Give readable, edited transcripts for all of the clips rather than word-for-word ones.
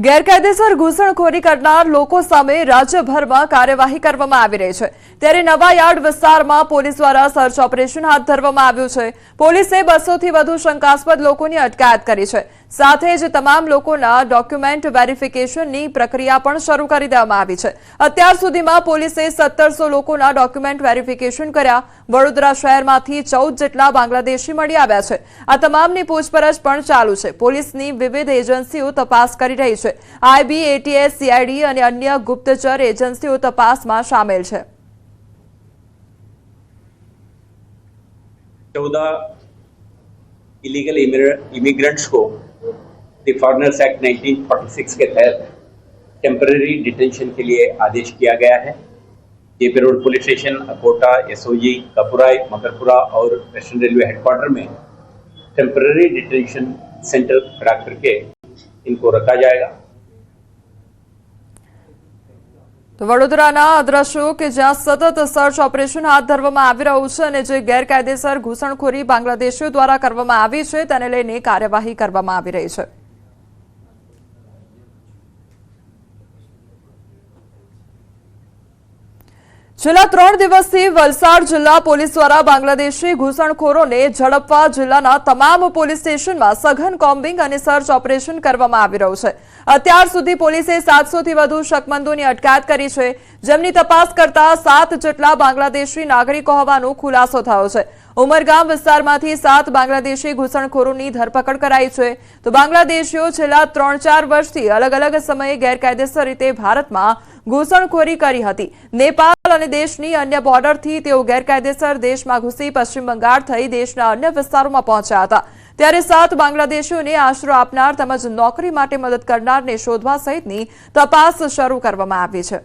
ગેરકાયદેસર ઘૂસણખોરી કરનાર લોકો સામે રાજ્યભરમાં કાર્યવાહી કરવામાં આવી રહી છે ત્યારે નવાયાર્ડ વિસ્તારમાં પોલીસ દ્વારા સર્ચ ઓપરેશન હાથ ધરવામાં આવ્યું છે। પોલીસે 200 થી વધુ શંકાસ્પદ લોકોની અટકાયત કરી છે। સાથે જ તમામ લોકોના ડોક્યુમેન્ટ વેરિફિકેશનની પ્રક્રિયા પણ શરૂ કરી દેવામાં આવી છે। અત્યાર સુધીમાં પોલીસે 1700 લોકોના ડોક્યુમેન્ટ વેરિફિકેશન કર્યા। વડોદરા શહેરમાંથી 14 જેટલા બાંગ્લાદેશી મળી આવ્યા છે। આ તમામની પૂછપરછ પણ ચાલુ છે। પોલીસની વિવિધ એજન્સીઓ તપાસ કરી રહી છે। આઈબી, એટીએસ, સીઆઈડી અને અન્ય ગુપ્તચર એજન્સીઓ તપાસમાં સામેલ છે। 14 इलीगल इमिग्रेंट्स को द फॉरेनर्स एक्ट 1946 के तहत टेम्पररी डिटेंशन के लिए आदेश किया गया है। JP road police station, Akota, SOG, Kapurai, Makarpura और वेस्टर्न रेलवे हेडक्वार्टर में टेम्पररी डिटेंशन सेंटर खड़ा करके इनको रखा जाएगा। तो वडोदराना દ્રશ્યો કે જ્યાં સતત સર્ચ ઓપરેશન હાથ ધરવામાં આવી રહ્યું છે અને જે ગેરકાયદેસર ઘૂસણખોરી બાંગ્લાદેશીઓ દ્વારા કરવામાં આવી છે તેને લઈને કાર્યવાહી કરવામાં આવી રહી છે। છેલ્લા 3 દિવસથી વલસાડ જિલ્લા પોલીસ દ્વારા બાંગ્લાદેશી ઘૂસણખોરોને ઝડપવા જિલ્લાના તમામ પોલીસ સ્ટેશનમાં સઘન કોમ્બિંગ અને સર્ચ ઓપરેશન કરવામાં આવી રહ્યું છે। અત્યાર સુધી પોલીસે 700 થી વધુ શકમંદોની અટકાયત કરી છે, જેમની તપાસ કરતા 7 જેટલા બાંગ્લાદેશી નાગરિકો હોવાનો ખુલાસો થયો છે। ઉમરગામ વિસ્તારમાંથી 7 બાંગ્લાદેશી ઘૂસણખોરોની ધરપકડ કરાઈ છે। તો બાંગ્લાદેશીઓ છેલ્લા 3-4 વર્ષથી અલગ અલગ સમયે ગેરકાયદેસર રીતે ભારતમાં ઘૂસણખોરી કરી હતી। નેપાળ અને દેશની અન્ય બોર્ડરથી તેઓ ગેરકાયદેસર દેશમાં ઘૂસી પશ્ચિમ બંગાળ થઈ દેશના અન્ય વિસ્તારોમાં પહોંચ્યા હતા। ત્યારે 7 બાંગ્લાદેશીઓને આશરો આપનાર તેમજ નોકરી માટે મદદ કરનારને શોધવા સહિતની તપાસ શરૂ કરવામાં આવી છે।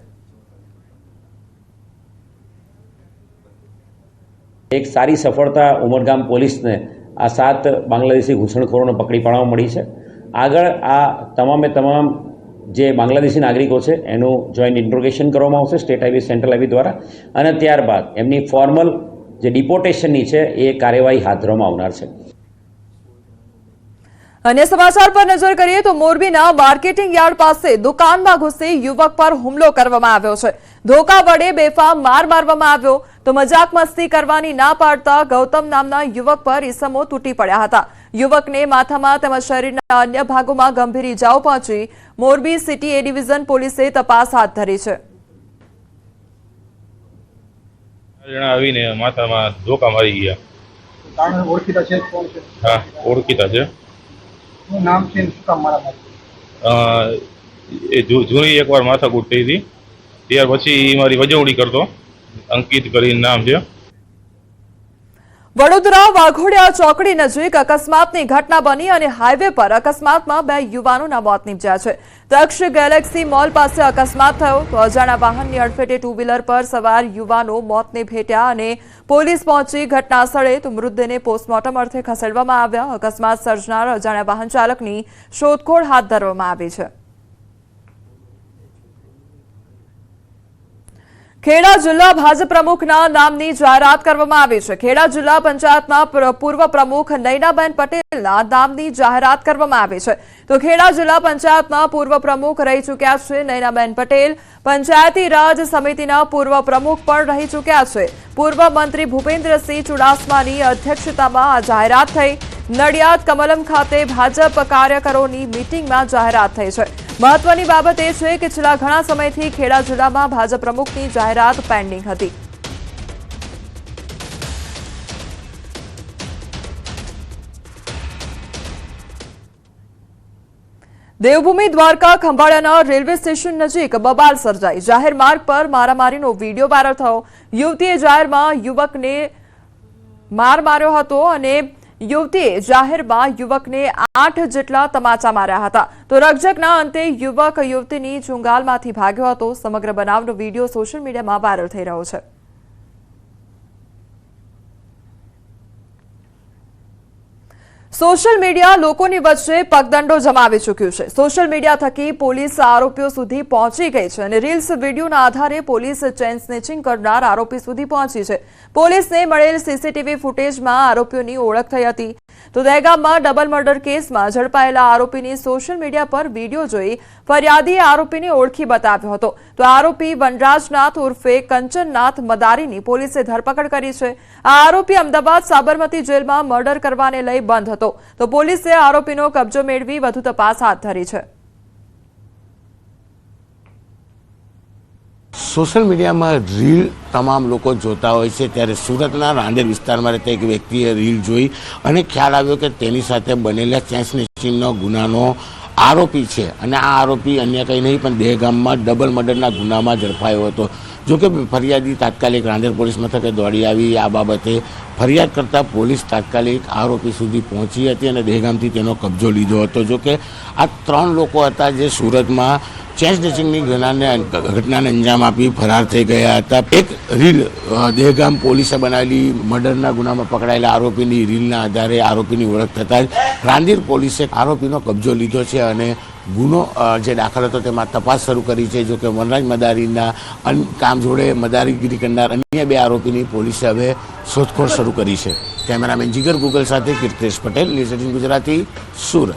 एक सारी सफलता उमरगाम पुलिस ने आ 7 बांग्लादेशी घूसणखोरों ने पकड़ी पाड़वा मળી છે। આગળ આ તમામે તમામ જે બાંગ્લાદેશી નાગરિકો છે એનું જોઈન્ટ ઇન્ટ્રોગેશન કરવામાં આવશે સ્ટેટ હાઈવે, સેન્ટ્રલ હાઈવે દ્વારા, અને ત્યારબાદ એમની ફોર્મલ જે ડિપોર્ટેશનની છે એ કાર્યવાહી હાથ ધરવામાં આવનાર છે। अन्य समाचार पर नजर करिए तो मोरबीना मार्केटिंग यार्ड पासे दुकाનમાં घुसी युवक पर હુમલો કરવામાં આવ્યો છે। ધોકા વડે બેફામ માર મારવામાં આવ્યો તો મજાક મસ્તી કરવાની ના પાડતા ગૌતમ નામના યુવક પર ઈસમો તૂટી પડ્યા હતા। યુવકને માથામાં તેમજ શરીરના અન્ય ભાગોમાં ગંભીર ઈજાઓ પહોંચી। મોરબી સિટી એ ડિવિઝન પોલીસે તપાસ હાથ ધરી છે। આવીને માથામાં ધોકા મારી ગયા। ઓળખીતા છે? કોણ છે? હા, ઓળખીતા છે। નામ છે? શું મારા એ જૂની એકવાર માથાકૂટ થઈ હતી, ત્યાર પછી મારી વજવણી કરતો, અંકિત કરીને નામ છે। વડોદરા વાઘોડિયા ચોકડી નજીક અકસ્માતની ઘટના બની અને હાઈવે પર અકસ્માતમાં 2 યુવાનોના મોત નીપજ્યા છે। દક્ષ ગેલેક્સી મોલ પાસે અકસ્માત થયો તો અજાણ્યા વાહનની અડફેટે 2 વ્હીલર પર સવાર યુવાનો મોતને ભેટ્યા અને પોલીસ પહોંચી ઘટના સ્થળે તો મૃતદેહને પોસ્ટમોર્ટમ અર્થે ખસેડવામાં આવ્યા। અકસ્માત સર્જનાર અજાણ્યા વાહન ચાલકની શોધખોળ હાથ ધરવામાં આવી છે। ખેડા જિલ્લા ભાજપ પ્રમુખના નામની જાહેરાત કરવામાં આવી છે। ખેડા જિલ્લા પંચાયતના પૂર્વ પ્રમુખ નૈનાબેન પટેલના નામની જાહેરાત કરવામાં આવી છે। તો ખેડા જિલ્લા પંચાયતના પૂર્વ પ્રમુખ રહી ચૂક્યા છે નૈનાબેન પટેલ। પંચાયતી રાજ સમિતિના પૂર્વ પ્રમુખ પણ રહી ચૂક્યા છે। પૂર્વ મંત્રી ભૂપેન્દ્રસિંહ ચુડાસમાની અધ્યક્ષતામાં આ જાહેરાત થઈ। નડિયાદ કમલમ ખાતે ભાજપ કાર્યકરોની મીટિંગમાં જાહેરાત થઈ છે। મહત્વની બાબત એ છે કે છેલ્લા ઘણા સમયથી ખેડા જિલ્લામાં ભાજપ પ્રમુખની જાહેરાત પેન્ડિંગ હતી। દેવભૂમિ દ્વારકા ખંભાળિયાના રેલવે સ્ટેશન નજીક બબાલ સર્જાઈ। જાહેર માર્ગ પર મારામારીનો વીડિયો વાયરલ થયો। યુવતીએ જાહેરમાં યુવકને માર માર્યો હતો અને યુવતીએ જાહેરમાં યુવકને 8 જેટલા તમાચા માર્યા હતા। તો રકઝકના અંતે યુવક યુવતીની ચુંગાલમાંથી ભાગ્યો હતો। સમગ્ર બનાવનો વીડિયો સોશિયલ મીડિયામાં વાયરલ થઈ રહ્યો છે। સોશિયલ મીડિયા લોકોની વચ્ચે પગદંડો જમાવી ચૂક્યું છે। સોશિયલ મીડિયા થકી પોલીસ આરોપીઓ સુધી પહોંચી ગઈ છે અને રીલ્સ વીડિયોના આધારે પોલીસ ચેન સ્નેચિંગ કરનાર આરોપી સુધી પહોંચી છે। પોલીસને મળેલ સીસીટીવી ફૂટેજમાં આરોપીઓની ઓળખ થઈ હતી। તો દહેગામમાં ડબલ મર્ડર કેસમાં ઝડપાયેલા આરોપીની સોશિયલ મીડિયા પર વિડીયો જોઈ ફરિયાદીએ આરોપીને ઓળખી બતાવ્યો હતો. તો આરોપી વનરાજનાથ ઉર્ફે કંચનનાથ મદારીની પોલીસે ધરપકડ કરી છે. આ આરોપી અમદાવાદ સાબરમતી જેલમાં મર્ડર કરવાને લઈ બંધ હતો. તો પોલીસે આરોપીનો કબજો મેળવી વધુ તપાસ હાથ ધરી છે. સોશિયલ મીડિયામાં રીલ તમામ લોકો જોતા હોય છે, ત્યારે સુરતના રાંદેર વિસ્તારમાં રહેતા એક વ્યક્તિએ રીલ જોઈ અને ખ્યાલ આવ્યો કે તેની સાથે બનેલા ચેન સ્નેચિંગનો ગુનાનો આરોપી છે અને આ આરોપી અન્ય કંઈ નહીં પણ દહેગામમાં ડબલ મર્ડરના ગુનામાં ઝડપાયો હતો. જોકે ફરિયાદી તાત્કાલિક રાંદેર પોલીસ મથકે દોડી આવી. આ બાબતે ફરિયાદ કરતા પોલીસ તાત્કાલિક આરોપી સુધી પહોંચી હતી અને દહેગામથી તેનો કબજો લીધો હતો. જોકે આ 3 લોકો હતા જે સુરતમાં ચેન સ્નેચિંગની ઘટનાને અંજામ આપી ફરાર થઈ ગયા હતા. એક રીલ દહેગામ પોલીસે બનાવેલી મર્ડરના ગુનામાં પકડાયેલા આરોપીની રીલના આધારે આરોપીની ઓળખ થતાં જ રાંદેર પોલીસે આરોપીનો કબજો લીધો છે અને ગુનો જે દાખલ હતો તેમાં તપાસ શરૂ કરી છે. જોકે વનરાજ મદારીના કામ જોડે મદારીગીરી કરનાર અન્ય 2 આરોપીની પોલીસે હવે શોધખોળ શરૂ કરી છે. કેમેરામેન જીગર ગુગલ સાથે કીર્તેશ પટેલ, ન્યૂઝ 18 ગુજરાતી, સુરત.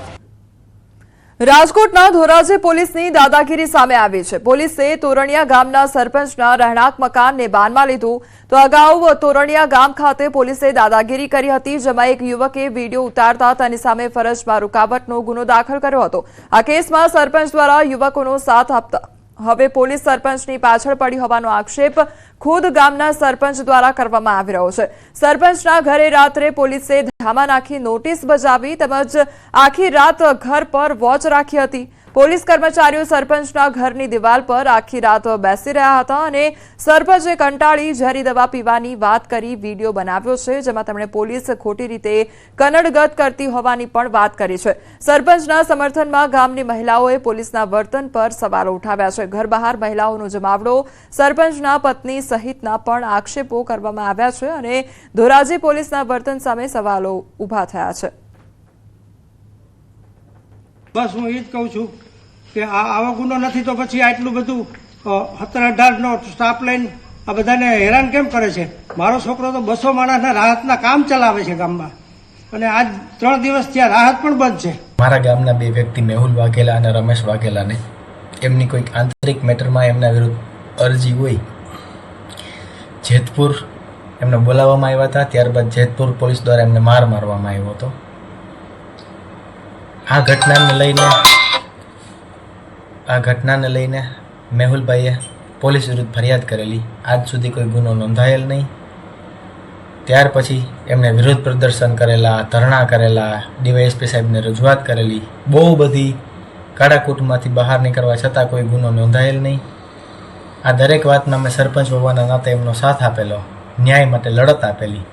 રાજકોટના ધોરાજી પોલીસની દાદાગીરી સામે આવી છે. પોલીસે તોરણિયા ગામના સરપંચના રહેણાંક મકાનને બાનમાં લીધું. તો અગાઉ તોરણિયા ગામ ખાતે પોલીસે દાદાગીરી કરી હતી, જેમાં એક યુવકે વિડીયો ઉતારતા તેની સામે ફરજમાં રૂકાવટનો ગુનો દાખલ કર્યો હતો. આ કેસમાં સરપંચ દ્વારા યુવકોનો સાથ આપતા હવે પોલીસ સરપંચની પાછળ પડી હોવાનો આક્ષેપ ખુદ ગામના સરપંચ દ્વારા કરવામાં આવી રહ્યો છે. સરપંચના ઘરે રાત્રે પોલીસે ધામા નાખી નોટિસ બજાવી તેમજ આખી રાત ઘર પર વોચ રાખી હતી. પોલીસ કર્મચારીઓ સરપંચના ઘરની દિવાલ પર આખી રાત બેસી રહ્યા હતા અને સરપંચે કંટાળી ઝેરી દવા પીવાની વાત કરી વિડીયો બનાવ્યો છે, જેમાં તેમણે પોલીસ ખોટી રીતે કનડગત કરતી હોવાની પણ વાત કરી છે. સરપંચના સમર્થનમાં ગામની મહિલાઓએ પોલીસના વર્તન પર સવાલો ઉઠાવ્યા છે. ઘર બહાર મહિલાઓનો જમાવડો, સરપંચના પત્ની સહિતના પણ આક્ષેપો કરવામાં આવ્યા છે અને ધોરાજી પોલીસના વર્તન સામે સવાલો ઉભા થયા છે. બસ હું એ જ કહું છું કે આવો ગુનો નથી તો પછી આટલું બધું 17-18નો સ્ટાફ લઈને આ બધાને હેરાન કેમ કરે છે? મારો છોકરો તો 200 માણસના રાહતના કામ ચલાવે છે ગામમાં અને આજ 3 દિવસ ત્યાં રાહત પણ બંધ છે. મારા ગામના 2 વ્યક્તિ મેહુલ વાઘેલા અને રમેશ વાઘેલાને એમની કોઈક આંતરિક મેટરમાં એમના વિરુદ્ધ અરજી હોય જેતપુર એમને બોલાવવામાં આવ્યા હતા. ત્યારબાદ જેતપુર પોલીસ દ્વારા એમને માર મારવામાં આવ્યો હતો. આ ઘટનાને લઈને મેહુલભાઈએ પોલીસ વિરુદ્ધ ફરિયાદ કરેલી. આજ સુધી કોઈ ગુનો નોંધાયેલ નહીં. ત્યાર પછી એમણે વિરોધ પ્રદર્શન કરેલા, ધરણા કરેલા, ડીવાયએસપી સાહેબને રજૂઆત કરેલી. બહુ બધી કાળાકૂટમાંથી બહાર નીકળવા છતાં કોઈ ગુનો નોંધાયેલ નહીં. આ દરેક વાતમાં મેં સરપંચ હોવાના નાતે એમનો સાથ આપેલો, ન્યાય માટે લડત આપેલી.